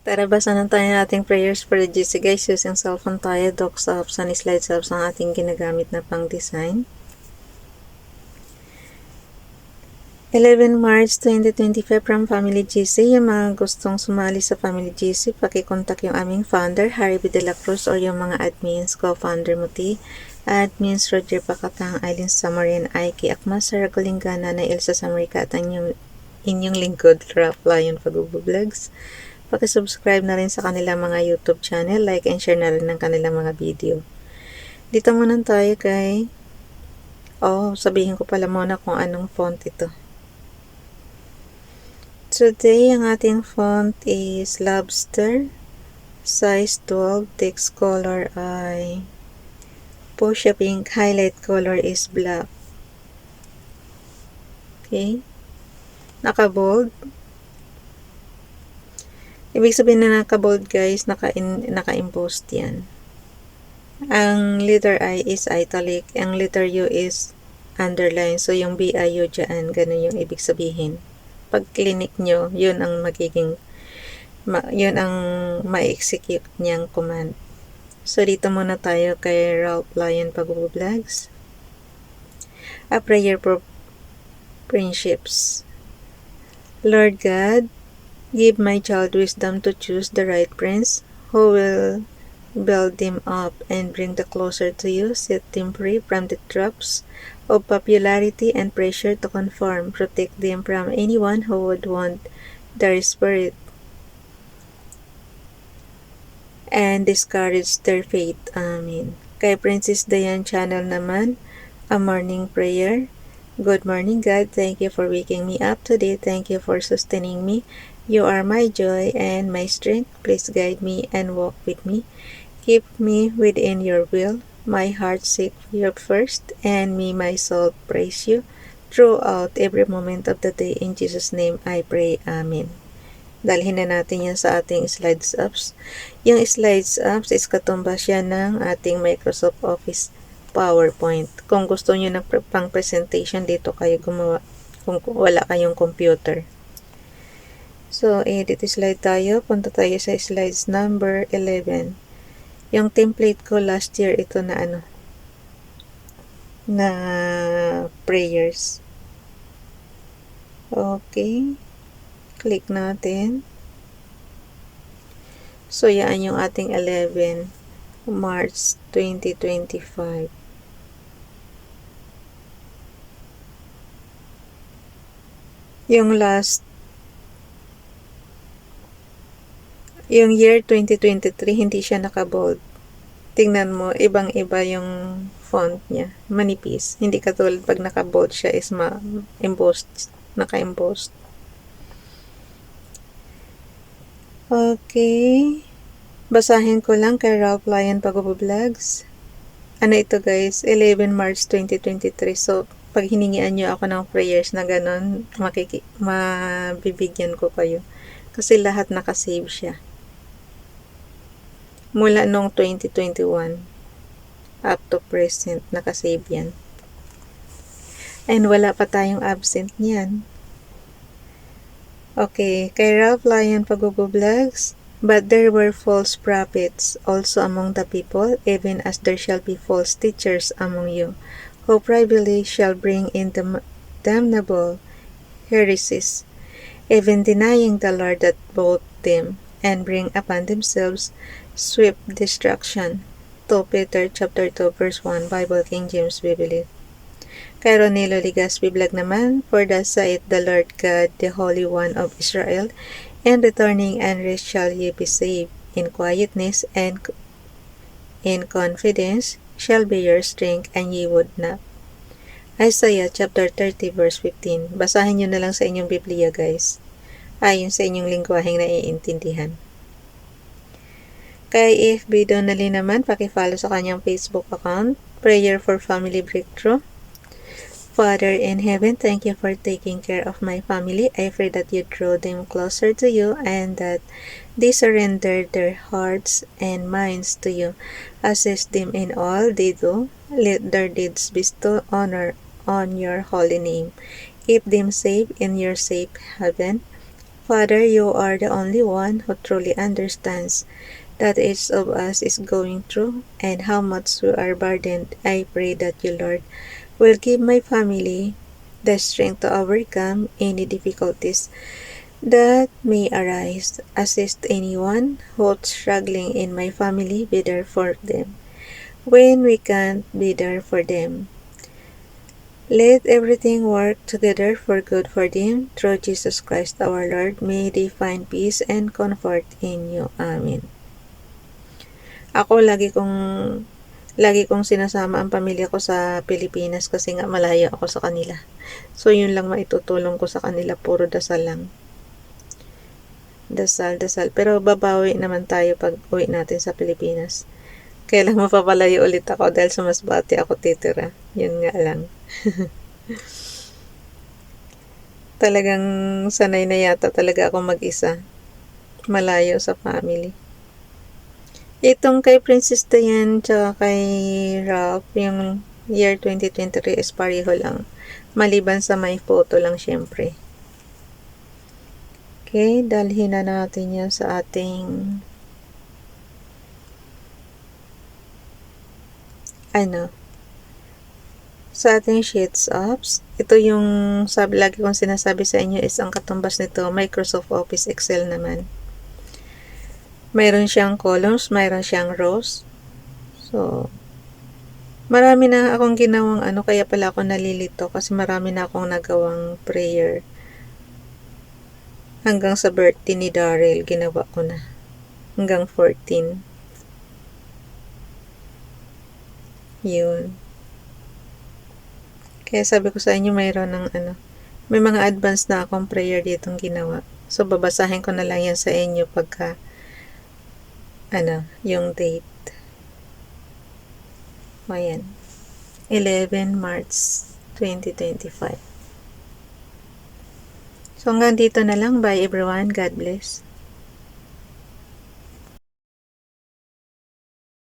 Tara, basa na tayo ng ating prayers for the GC guys. Using cellphone tayo, docs apps and slides apps ang ating ginagamit na pang design. 11 March 2025 from Family GC. Yung mga gustong sumali sa Family GC, pakikontak yung aming founder, Harry B. De La Cruz, or yung mga admins, co-founder Muti, admins Roger Pacatang, Aileen Samarin, Aiki Akma, Sarah Golingana, na Elsa Samarika, at inyong lingkod, Ralph Lion Pag-Vlogs. Paki-subscribe na rin sa kanilang mga YouTube channel, like and share na rin ng kanilang mga video. Dito muna tayo kay sabihin ko pala muna kung anong font ito. Today, ang ating font is Lobster, size 12, text color ay Fuchsia Pink, highlight color is black. Okay, naka-bold. Ibig sabihin na naka-bold guys, naka-embossed yan. Ang letter I is italic, ang letter U is underline. So, yung BIU dyan, ganun yung ibig sabihin. Pag clinic nyo, yun ang magiging, yun ang ma-execute niyang command. So, dito muna tayo kay Ralph Lion Pag-Vlogs. A prayer for friendships. Lord God, give my child wisdom to choose the right friends who will build them up and bring them closer to you, set them free from the traps of popularity and pressure to conform, protect them from anyone who would want their spirit and discourage their faith. Amen. Kay Princess Diane Channel naman, a morning prayer. Good morning, God. Thank you for waking me up today. Thank you for sustaining me. You are my joy and my strength. Please guide me and walk with me. Keep me within your will. My heart seek you first, and me, my soul, praise you throughout every moment of the day. In Jesus' name I pray. Amen. Dalhin na natin yan sa ating slides apps. Yung slides apps is katumbas yan ng ating Microsoft Office PowerPoint. Kung gusto nyo ng pang presentation, dito kayo gumawa kung wala kayong computer. So, edit slide tayo. Punta tayo sa slides number 11. Yung template ko last year, ito na na prayers. Okay. Click natin. So, yan yung ating 11 March 2025. Yung year 2023, hindi siya naka-bold. Tingnan mo, ibang-iba yung font niya. Manipis. Hindi katulad pag naka-bold siya is embossed, naka-embossed. Okay. Basahin ko lang kay Ralph Lion Pag-Vlogs. Ano ito guys? 11 March 2023. So, pag hiningian nyo ako ng prayers na ganon, mabibigyan ko kayo. Kasi lahat nakasave siya. Mula nung 2021 up to present, nakasave yan. And wala pa tayong absent niyan. Okay, kay Ralph Lion Pag-Vlogs. But there were false prophets also among the people, even as there shall be false teachers among you, who privately shall bring in the damnable heresies, even denying the Lord that bought them, and bring upon themselves swift destruction. 2 Peter chapter 2 verse 1, Bible King James Bible. Kay Ronelo Ligaspi Vlog naman, for thus saith the Lord God, the Holy One of Israel, and returning and rest shall ye be saved. In quietness and in confidence shall be your strength, and ye would not. Isaiah chapter 30 verse 15. Basahin nyo na lang sa inyong Biblia guys, ayon sa inyong lingwaheng naiintindihan. Kay FB Donnelly naman, pakifollow sa kanyang Facebook account, Prayer for Family Breakthrough. Father in heaven, thank you for taking care of my family. I pray that you draw them closer to you and that they surrender their hearts and minds to you. Assist them in all they do. Let their deeds bestow honor on your holy name. Keep them safe in your safe haven. Father, you are the only one who truly understands that each of us is going through and how much we are burdened. I pray that you, Lord, will give my family the strength to overcome any difficulties that may arise. Assist anyone who's struggling in my family, be there for them when we can't be there for them. Let everything work together for good for them. Through Jesus Christ our Lord, may they find peace and comfort in you. Amen. Ako, lagi kong sinasama ang pamilya ko sa Pilipinas kasi nga malayo ako sa kanila. So, yun lang maitutulong ko sa kanila. Puro dasal lang. Dasal. Pero babawi naman tayo pag uwi natin sa Pilipinas. Kaya lang mapapalayo ulit ako dahil sa Masbate ako titira. Yun nga lang. Talagang sanay na yata talaga ako mag-isa. Malayo sa family. Itong kay Princess Diane tsaka kay Ralph, yung year 2023 is pareho lang. Maliban sa may photo lang syempre. Okay, dalhin na natin yan sa ating sa ating sheets apps. Ito yung lagi kong sinasabi sa inyo is ang katumbas nito, Microsoft Office Excel naman. Mayroon siyang columns, mayroon siyang rows. So, marami na akong ginawang kaya pala ako nalilito kasi marami na akong nagawang prayer. Hanggang sa birthday ni Daryl, ginawa ko na. Hanggang 14. Yun. Kaya sabi ko sa inyo, mayroon ng may mga advance na akong prayer ditong ginawa. So, babasahin ko na lang yan sa inyo pagka yung date. Ayan. 11 March 2025. So, hanggang dito na lang. Bye everyone. God bless.